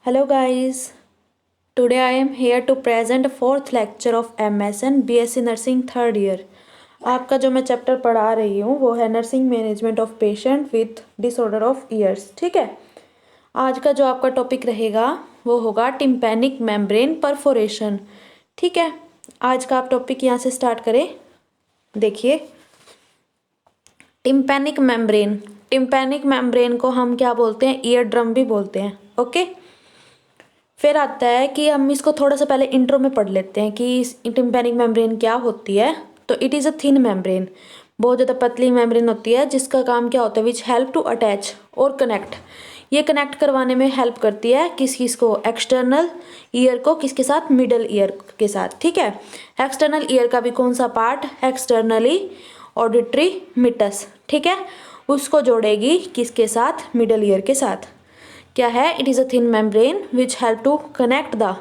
Hello guys, today I am here to present fourth lecture of MSN BSc Nursing third year। आपका जो मैं chapter पढ़ा रही हूँ वो है nursing management of patient with disorder of years. ठीक है, आज का जो आपका टॉपिक रहेगा वो होगा टिम्पैनिक मेम्ब्रेन परफोरेशन। ठीक है, आज का आप टॉपिक यहाँ से स्टार्ट करें। देखिए, टिम्पैनिक मेम्ब्रेन को हम क्या बोलते हैं? ईयर ड्रम भी बोलते हैं। ओके, फिर आता है कि हम इसको थोड़ा सा पहले इंट्रो में पढ़ लेते हैं कि टिम्पैनिक मेम्ब्रेन क्या होती है। तो it is a thin membrane, बहुत ज़्यादा पतली मेम्ब्रेन होती है जिसका काम क्या होता है? विच हेल्प टू अटैच और कनेक्ट। ये कनेक्ट करवाने में हेल्प करती है किस को? एक्सटर्नल ईयर को किसके साथ? मिडल ईयर के साथ। ठीक है, एक्सटर्नल ईयर का भी कौन सा पार्ट? Externally auditory मिटस। ठीक है, उसको जोड़ेगी किसके साथ? मिडल ईयर के साथ। क्या है? It is a thin membrane which help to connect the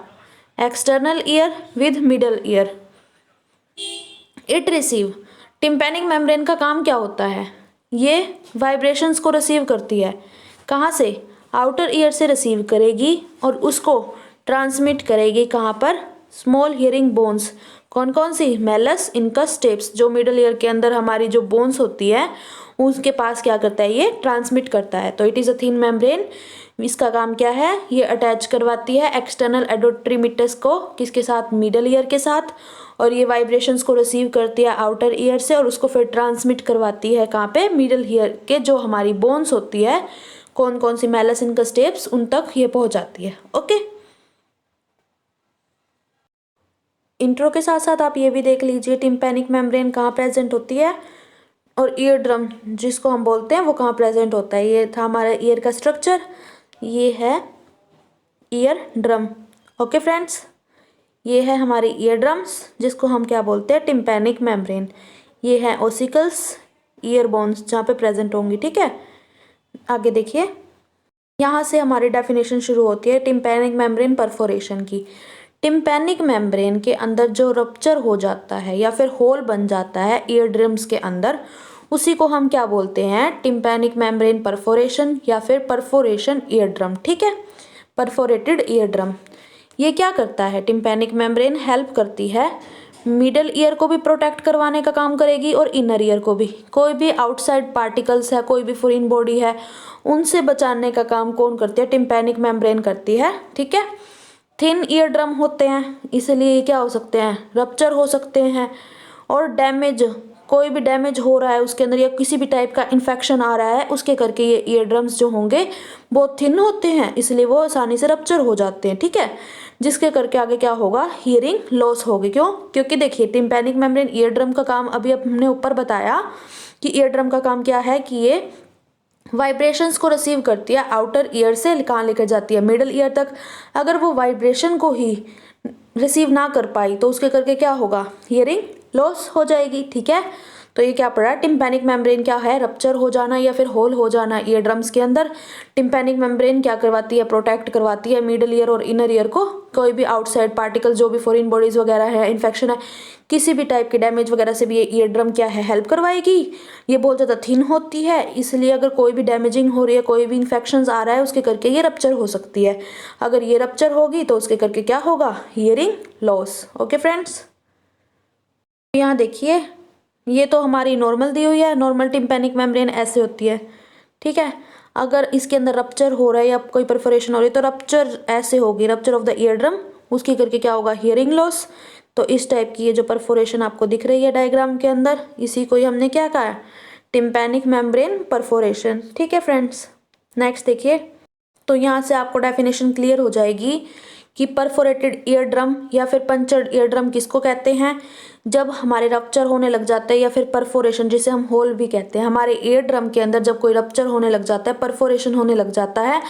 external ear with middle ear. It receive, tympanic membrane का काम क्या होता है? ये वाइब्रेशंस को रिसीव करती है। कहाँ से? आउटर ईयर से रिसीव करेगी और उसको ट्रांसमिट करेगी कहाँ पर? Small hearing bones. कौन कौन सी? Malleus, incus, stapes. जो मिडल ईयर के अंदर हमारी जो बोन्स होती है उसके पास क्या करता है? ये ट्रांसमिट करता है। तो it is a thin membrane. इसका काम क्या है? ये अटैच करवाती है एक्सटर्नल एडोट्रीमिटस को किसके साथ? मिडल ईयर के साथ। और ये वाइब्रेशंस को रिसीव करती है आउटर ईयर से और उसको फिर ट्रांसमिट करवाती है कहाँ पे? मिडल ईयर के जो हमारी बोन्स होती है, कौन कौन सी? मेलस, इनकस, स्टेप्स, उन तक ये पहुंच जाती है। ओके, इंट्रो के साथ साथ आप ये भी देख लीजिए टिम्पैनिक मेम्ब्रेन कहाँ प्रेजेंट होती है और ईयर ड्रम जिसको हम बोलते हैं वो कहाँ प्रेजेंट होता है। ये था हमारा ईयर का स्ट्रक्चर, ये है ईयर ड्रम। ओके फ्रेंड्स, ये है हमारे ईयर ड्रम्स जिसको हम क्या बोलते हैं? Tympanic membrane. ये है ओसिकल्स, ईयर बोन्स जहाँ पे प्रेजेंट होंगी। ठीक है, आगे देखिए, यहाँ से हमारी डेफिनेशन शुरू होती है टिम्पैनिक मेम्ब्रेन परफोरेशन की। टिम्पैनिक मेम्ब्रेन के अंदर जो रप्चर हो जाता है या फिर होल बन जाता है ईयर ड्रम्स के अंदर, उसी को हम क्या बोलते हैं? टिम्पैनिक मेम्ब्रेन परफोरेशन या फिर परफोरेशन ईयर ड्रम। ठीक है, परफोरेटेड ईयर ड्रम। ये क्या करता है? टिम्पैनिक मेम्ब्रेन हेल्प करती है मिडल ईयर को भी प्रोटेक्ट करवाने का काम करेगी और इनर ईयर को भी। कोई भी आउटसाइड पार्टिकल्स है, कोई भी फॉरेन बॉडी है, उनसे बचाने का काम कौन करती है? टिम्पैनिक मेम्ब्रेन करती है। ठीक है, थिन ईयर ड्रम होते हैं इसलिए क्या हो सकते हैं? रप्चर हो सकते हैं और डैमेज, कोई भी डैमेज हो रहा है उसके अंदर या किसी भी टाइप का इन्फेक्शन आ रहा है उसके करके ये ईयर ड्रम्स जो होंगे बहुत थिन होते हैं, इसलिए वो आसानी से रप्चर हो जाते हैं। ठीक है, जिसके करके आगे क्या होगा? हियरिंग लॉस होगी। क्यों? क्योंकि देखिए टिम्पैनिक मेम्ब्रेन ईयर ड्रम का काम अभी हमने ऊपर बताया कि ईयर ड्रम का काम क्या है कि ये वाइब्रेशंस को रिसीव करती है आउटर ईयर से कहाँ लेकर जाती है? मिडल ईयर तक। अगर वो वाइब्रेशन को ही रिसीव ना कर पाई तो उसके करके क्या होगा? हियरिंग लॉस हो जाएगी। ठीक है, तो ये क्या पड़ा? टिम्पैनिक मेम्ब्रेन क्या है? रप्चर हो जाना या फिर होल हो जाना ईयर ड्रम्स के अंदर। टिम्पैनिक मेम्ब्रेन क्या करवाती है? प्रोटेक्ट करवाती है मिडल ईयर और इनर ईयर को। कोई भी आउटसाइड पार्टिकल, जो भी फॉरेन बॉडीज वगैरह है, इन्फेक्शन है, किसी भी टाइप के डैमेज वगैरह से भी ये ईयर ड्रम क्या है? हेल्प करवाएगी। ये बहुत ज़्यादा थिन होती है इसलिए अगर कोई भी डैमेजिंग हो रही है, कोई भी इन्फेक्शन आ रहा है उसके करके ये रप्चर हो सकती है। अगर ये रप्चर होगी तो उसके करके क्या होगा? Hearing loss. ओके फ्रेंड्स, यहाँ देखिए, ये तो हमारी नॉर्मल दी हुई है। नॉर्मल टिम्पैनिक मेम्ब्रेन ऐसे होती है। ठीक है, अगर इसके अंदर रप्चर हो रहा है या कोई परफोरेशन हो रही है तो रप्चर ऐसे होगी, rupture of the ear drum, उसके करके क्या होगा? Hearing loss. तो इस टाइप की ये जो परफोरेशन आपको दिख रही है डायग्राम के अंदर, इसी को ही हमने क्या कहा? Tympanic membrane perforation. ठीक है फ्रेंड्स, नेक्स्ट देखिए, तो यहाँ से आपको डेफिनेशन क्लियर हो जाएगी कि परफोरेटेड ईयर ड्रम या फिर पंचर्ड ईयर ड्रम किसको कहते हैं? जब हमारे रप्चर होने लग जाते हैं या फिर परफोरेशन, जिसे हम होल भी कहते हैं, हमारे ईयर ड्रम के अंदर जब कोई रप्चर होने लग जाता है, परफोरेशन होने लग जाता है,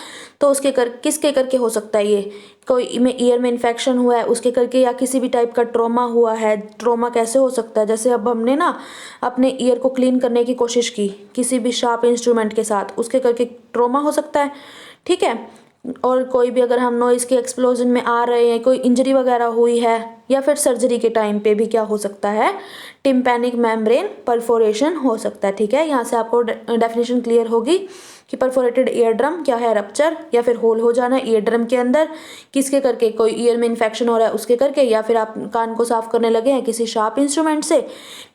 तो उसके किसके करके हो सकता है? ये कोई में ईयर में इन्फेक्शन हुआ है उसके करके, या किसी भी टाइप का ट्रॉमा हुआ है। ट्रॉमा कैसे हो सकता है? जैसे अब हमने ना अपने ईयर को क्लीन करने की कोशिश की किसी भी शार्प इंस्ट्रूमेंट के साथ, उसके करके ट्रॉमा हो सकता है। ठीक है, और कोई भी अगर हम नॉइज़ के एक्सप्लोजन में आ रहे हैं, कोई इंजरी वगैरह हुई है, या फिर सर्जरी के टाइम पे भी क्या हो सकता है? टिम्पैनिक मेम्ब्रेन परफोरेशन हो सकता है। ठीक है, यहाँ से आपको डेफिनेशन क्लियर होगी कि परफोरेटेड ईयर ड्रम क्या है, रप्चर या फिर होल हो जाना ईयर ड्रम के अंदर, किसके करके, कोई ईयर में इन्फेक्शन हो रहा है उसके करके, या फिर आप कान को साफ करने लगे हैं किसी शार्प इंस्ट्रूमेंट से,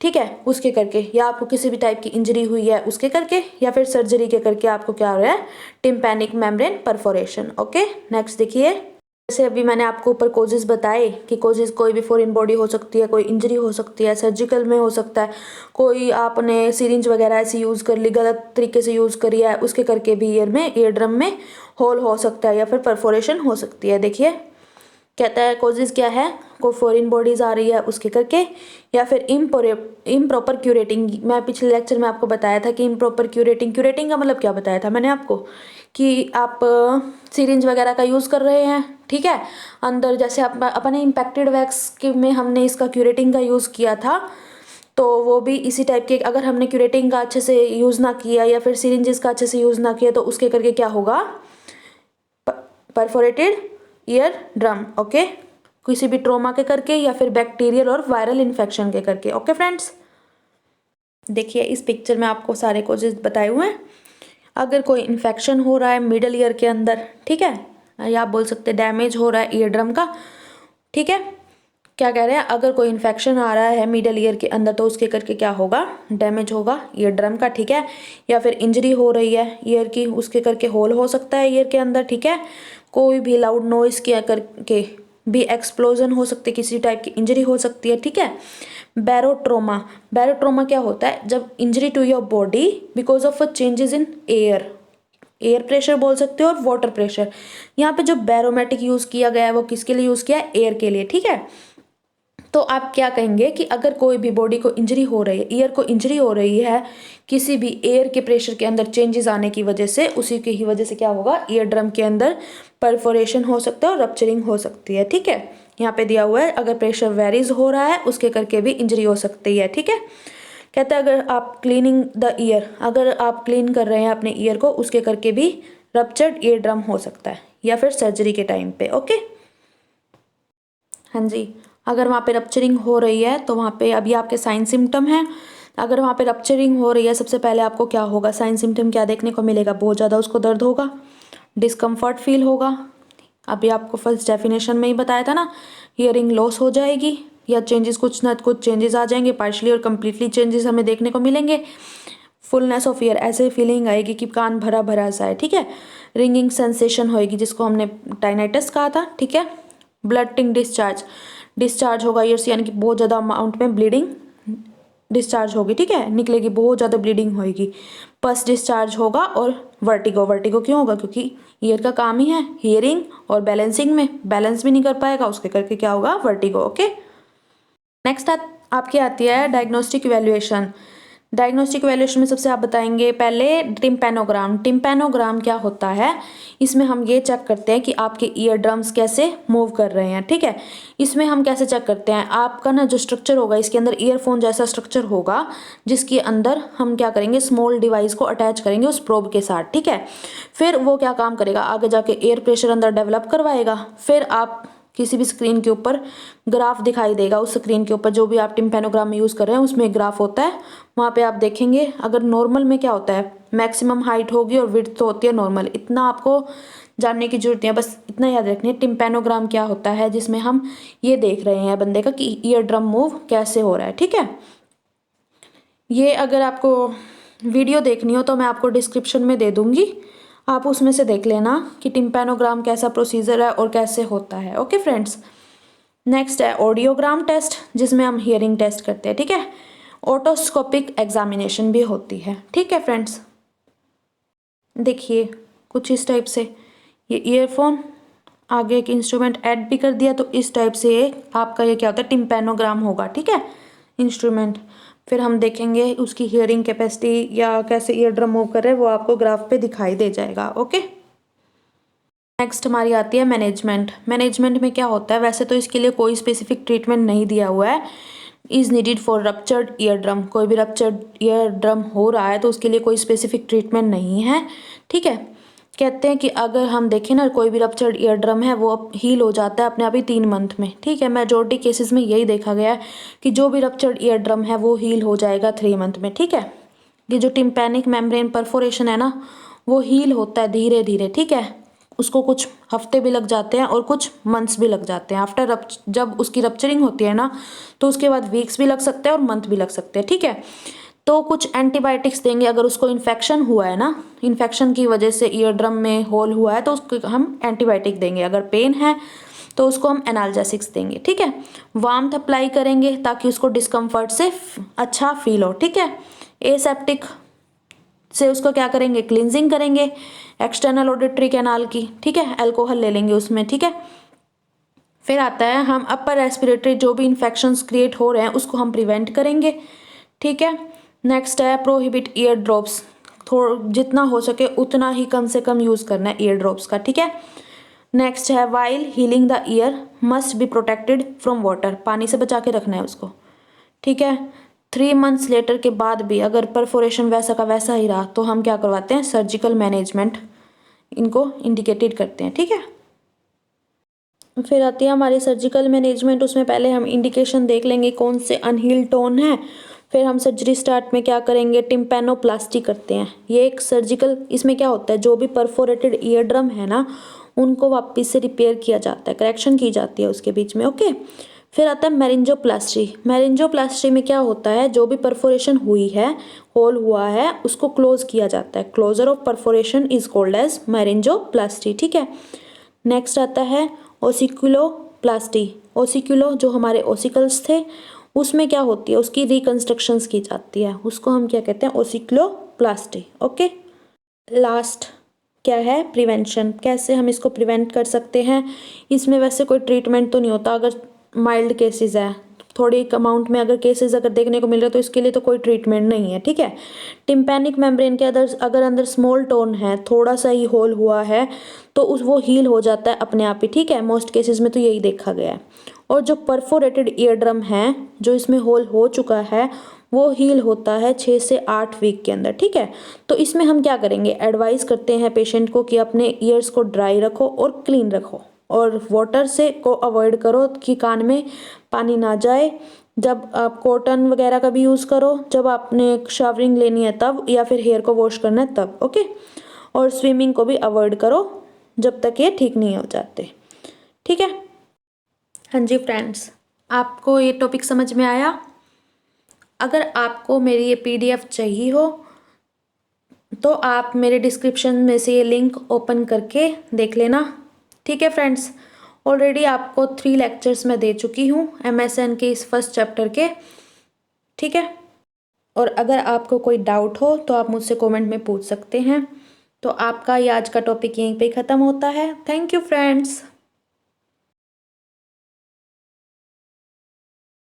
ठीक है, उसके करके, या आपको किसी भी टाइप की इंजरी हुई है उसके करके, या फिर सर्जरी के करके आपको क्या हो रहा है, tympanic membrane perforation. Okay, next देखिए, जैसे अभी मैंने आपको ऊपर कोजेस बताए कि कोजेस कोई भी फॉरेन बॉडी हो सकती है, कोई इंजरी हो सकती है, सर्जिकल में हो सकता है, कोई आपने सिरिंज वगैरह ऐसी यूज़ कर ली, गलत तरीके से यूज़ करी है, उसके करके भी ईयर ड्रम में होल हो सकता है या फिर परफोरेशन हो सकती है। देखिए कहता है कोजेस क्या है, कोई फॉरेन बॉडीज आ रही है उसके करके, या फिर इम्प्रॉपर क्यूरेटिंग। मैं पिछले लेक्चर में आपको बताया था कि इम्प्रॉपर क्यूरेटिंग का मतलब क्या बताया था मैंने आपको, कि आप सिरिंज वगैरह का यूज़ कर रहे हैं, ठीक है, अंदर जैसे अपने इम्पैक्टेड वैक्स के में हमने इसका क्यूरेटिंग का यूज़ किया था, तो वो भी इसी टाइप के, अगर हमने क्यूरेटिंग का अच्छे से यूज़ ना किया या फिर सिरिंजेस का अच्छे से यूज़ ना किया तो उसके करके क्या होगा, परफोरेटेड ईयर ड्रम। ओके, किसी भी ट्रोमा के करके या फिर बैक्टीरियल और वायरल इन्फेक्शन के करके। ओके फ्रेंड्स, देखिए इस पिक्चर में आपको सारे कोजेस बताए हुए हैं। अगर कोई इन्फेक्शन हो रहा है मिडल ईयर के अंदर, ठीक है, या आप बोल सकते हैं डैमेज हो रहा है ईयर ड्रम का, ठीक है, क्या कह रहे हैं, अगर कोई इन्फेक्शन आ रहा है मिडल ईयर के अंदर तो उसके करके क्या होगा, डैमेज होगा ईयर ड्रम का, ठीक है, या फिर इंजरी हो रही है ईयर की उसके करके होल हो सकता है ईयर के अंदर, ठीक है, कोई भी लाउड नॉइस किया करके भी एक्सप्लोजन हो सकती है, किसी टाइप की इंजरी हो सकती है, ठीक है। बैरोट्रोमा क्या होता है, जब injury to your body because of changes in air pressure बोल सकते हो और वाटर प्रेशर। यहाँ पे जो बैरोमेटिक यूज़ किया गया है वो किसके लिए यूज़ किया है, एयर के लिए, ठीक है। तो आप क्या कहेंगे कि अगर कोई भी बॉडी को इंजरी हो रही है, ईयर को इंजरी हो रही है किसी भी एयर के प्रेशर के अंदर चेंजेस आने की वजह से, उसी की ही वजह से क्या होगा, ईयर ड्रम के अंदर परफोरेशन हो सकता है और रप्चरिंग हो सकती है, ठीक है। यहाँ पे दिया हुआ है अगर प्रेशर वेरीज हो रहा है उसके करके भी इंजरी हो सकती है, ठीक है। कहता है अगर आप क्लीनिंग द ईयर, अगर आप क्लीन कर रहे हैं अपने ईयर को उसके करके भी रप्चर्ड ईयर ड्रम हो सकता है, या फिर सर्जरी के टाइम पे। ओके, हाँ जी, अगर वहाँ पे रप्चरिंग हो रही है तो वहाँ पे अभी आपके साइन सिम्टम हैं, अगर वहाँ पे रप्चरिंग हो रही है सबसे पहले आपको क्या होगा, साइन सिम्टम क्या देखने को मिलेगा, बहुत ज़्यादा उसको दर्द होगा, डिस्कम्फर्ट फील होगा, अभी आपको फर्स्ट डेफिनेशन में ही बताया था ना, हियरिंग लॉस हो जाएगी या चेंजेस, कुछ ना कुछ चेंजेस आ जाएंगे, पार्शली और कम्प्लीटली चेंजेस हमें देखने को मिलेंगे। फुलनेस ऑफ ईयर, ऐसे फीलिंग आएगी कि कान भरा भरा सा है, ठीक है। रिंगिंग सेंसेशन होएगी जिसको हमने टाइनाइटिस कहा था, ठीक है। ब्लड टिंग डिस्चार्ज होगा ईयर से, यानी कि बहुत ज़्यादा अमाउंट में ब्लीडिंग डिस्चार्ज होगी, ठीक है, निकलेगी, बहुत ज़्यादा ब्लीडिंग होएगी। पस डिस्चार्ज होगा और वर्टिगो क्यों होगा, क्योंकि ईयर का काम ही है हियरिंग और बैलेंसिंग में, बैलेंस भी नहीं कर पाएगा उसके करके क्या होगा, वर्टिगो। ओके, नेक्स्ट आपकी आती है डायग्नोस्टिक इवैल्यूएशन। डायग्नोस्टिक इवैल्यूएशन में सबसे आप बताएंगे पहले टिम्पैनोग्राम क्या होता है, इसमें हम ये चेक करते हैं कि आपके ईयर ड्रम्स कैसे मूव कर रहे हैं, ठीक है। इसमें हम कैसे चेक करते हैं, आपका ना जो स्ट्रक्चर होगा इसके अंदर ईयरफोन जैसा स्ट्रक्चर होगा जिसके अंदर हम क्या करेंगे, स्मॉल डिवाइस को अटैच करेंगे उस प्रोब के साथ, ठीक है। फिर वो क्या काम करेगा, आगे जाके एयर प्रेशर अंदर डेवलप करवाएगा, फिर आप किसी भी स्क्रीन के ऊपर ग्राफ दिखाई देगा, उस स्क्रीन के ऊपर जो भी आप टिम्पैनोग्राम में यूज़ कर रहे हैं उसमें ग्राफ होता है, वहाँ पे आप देखेंगे अगर नॉर्मल में क्या होता है, मैक्सिमम हाइट होगी और विड्थ तो होती है नॉर्मल, इतना आपको जानने की जरूरत नहीं है, बस इतना याद रखनी है टिम्पैनोग्राम क्या होता है, जिसमें हम ये देख रहे हैं बंदे का कि ईयर ड्रम मूव कैसे हो रहा है, ठीक है। ये अगर आपको वीडियो देखनी हो तो मैं आपको डिस्क्रिप्शन में दे दूँगी, आप उसमें से देख लेना कि टिम्पैनोग्राम कैसा प्रोसीजर है और कैसे होता है। ओके फ्रेंड्स, नेक्स्ट है ऑडियोग्राम टेस्ट, जिसमें हम हियरिंग टेस्ट करते हैं, ठीक है। ओटोस्कोपिक एग्जामिनेशन भी होती है, ठीक है फ्रेंड्स। देखिए कुछ इस टाइप से, ये ईयरफोन आगे एक इंस्ट्रूमेंट ऐड भी कर दिया, तो इस टाइप से आपका ये क्या होता है, टिम्पैनोग्राम होगा, ठीक है, इंस्ट्रूमेंट। फिर हम देखेंगे उसकी हियरिंग कैपेसिटी या कैसे ईयर ड्रम मूव कर रहे हैं वो आपको ग्राफ पे दिखाई दे जाएगा। ओके, नेक्स्ट हमारी आती है मैनेजमेंट में क्या होता है, वैसे तो इसके लिए कोई स्पेसिफिक ट्रीटमेंट नहीं दिया हुआ है, is needed for ruptured ear drum, कोई भी रप्चर्ड ईयर ड्रम हो रहा है तो उसके लिए कोई स्पेसिफिक ट्रीटमेंट नहीं है, ठीक है। कहते हैं कि अगर हम देखें ना कोई भी रप्चर्ड ईयर ड्रम है वो हील हो जाता है अपने आप ही 3 मंथ में, ठीक है। मेजॉरिटी केसेस में यही देखा गया है कि जो भी रप्चर्ड ईयर ड्रम है वो हील हो जाएगा 3 मंथ में, ठीक है। ये जो टिम्पैनिक मेम्ब्रेन परफोरेशन है ना वो हील होता है धीरे धीरे, ठीक है। उसको कुछ हफ्ते भी लग जाते हैं और कुछ मंथ्स भी लग जाते हैं। आफ्टर जब उसकी रप्चरिंग होती है ना, तो उसके बाद वीक्स भी लग सकते हैं और मंथ भी लग सकते हैं, ठीक है। तो कुछ एंटीबायोटिक्स देंगे अगर उसको इन्फेक्शन हुआ है ना, इन्फेक्शन की वजह से ईयर ड्रम में होल हुआ है तो उसको हम एंटीबायोटिक देंगे। अगर पेन है तो उसको हम एनाल्जेसिक्स देंगे, ठीक है। वार्मथ अप्लाई करेंगे ताकि उसको डिस्कम्फर्ट से अच्छा फील हो, ठीक है। एसेप्टिक से उसको क्या करेंगे, क्लिनजिंग करेंगे एक्सटर्नल ऑडिटरी कैनाल की, ठीक है। अल्कोहल ले लेंगे उसमें, ठीक है। फिर आता है हम अपर रेस्पिरेटरी जो भी इन्फेक्शंस क्रिएट हो रहे हैं उसको हम प्रिवेंट करेंगे, ठीक है। नेक्स्ट है प्रोहिबिट ईयर ड्रॉप्स, जितना हो सके उतना ही कम से कम यूज़ करना है ईयर ड्रॉप्स का, ठीक है। नेक्स्ट है while healing the year must be protected from water, पानी से बचा के रखना है उसको, ठीक है। 3 मंथ्स लेटर के बाद भी अगर परफोरेशन वैसा का वैसा ही रहा तो हम क्या करवाते हैं, सर्जिकल मैनेजमेंट इनको इंडिकेटेड करते हैं, ठीक है। फिर आती है हमारी सर्जिकल मैनेजमेंट। उसमें पहले हम इंडिकेशन देख लेंगे कौन से अनहील्ड टोन है। फिर हम सर्जरी स्टार्ट में क्या करेंगे, टिम्पैनोप्लास्टी करते हैं। ये एक सर्जिकल, इसमें क्या होता है, जो भी परफोरेटेड ईयर ड्रम है ना उनको वापस से रिपेयर किया जाता है, करेक्शन की जाती है उसके बीच में, ओके। फिर आता है मेरिंजोप्लास्टी। मेरिंजोप्लास्टी में क्या होता है, जो भी परफोरेशन हुई है, होल हुआ है, उसको क्लोज किया जाता है। Closure of perforation is called as myringoplasty, ठीक है। नेक्स्ट आता है ओसिकुलोप्लास्टी। ओसिकुलो जो हमारे ओसिकल्स थे उसमें क्या होती है, उसकी रिकंस्ट्रक्शंस की जाती है, उसको हम क्या कहते हैं, ओसिकुलोप्लास्टी, ओके। लास्ट क्या है, प्रिवेंशन। कैसे हम इसको प्रिवेंट कर सकते हैं। इसमें वैसे कोई ट्रीटमेंट तो नहीं होता अगर माइल्ड केसेस है, थोड़ी अमाउंट में अगर केसेस अगर देखने को मिल रहा है तो इसके लिए तो कोई ट्रीटमेंट नहीं है, ठीक है। टिम्पैनिक मेम्ब्रेन के अगर अंदर स्मॉल टोन है, थोड़ा सा ही होल हुआ है तो वो हील हो जाता है अपने आप ही, ठीक है। मोस्ट केसेस में तो यही देखा गया है। और जो परफोरेटेड ईयर ड्रम है, जो इसमें होल हो चुका है, वो हील होता है 6 से 8 वीक के अंदर, ठीक है। तो इसमें हम क्या करेंगे, एडवाइस करते हैं पेशेंट को कि अपने ईयर्स को ड्राई रखो और क्लीन रखो और वाटर से को अवॉइड करो कि कान में पानी ना जाए। जब आप कॉटन वगैरह का भी यूज़ करो, जब आपने शावरिंग लेनी है तब, या फिर हेयर को वॉश करना है तब, ओके। और स्विमिंग को भी अवॉइड करो जब तक ये ठीक नहीं हो जाते, ठीक है। हाँ जी फ्रेंड्स, आपको ये टॉपिक समझ में आया। अगर आपको मेरी ये PDF चाहिए हो तो आप मेरे डिस्क्रिप्शन में से ये लिंक ओपन करके देख लेना, ठीक है फ्रेंड्स। ऑलरेडी आपको 3 लेक्चर्स मैं दे चुकी हूँ MSN के इस फर्स्ट चैप्टर के, ठीक है। और अगर आपको कोई डाउट हो तो आप मुझसे कमेंट में पूछ सकते हैं। तो आपका ये आज का टॉपिक यहीं पे ख़त्म होता है। Thank you friends.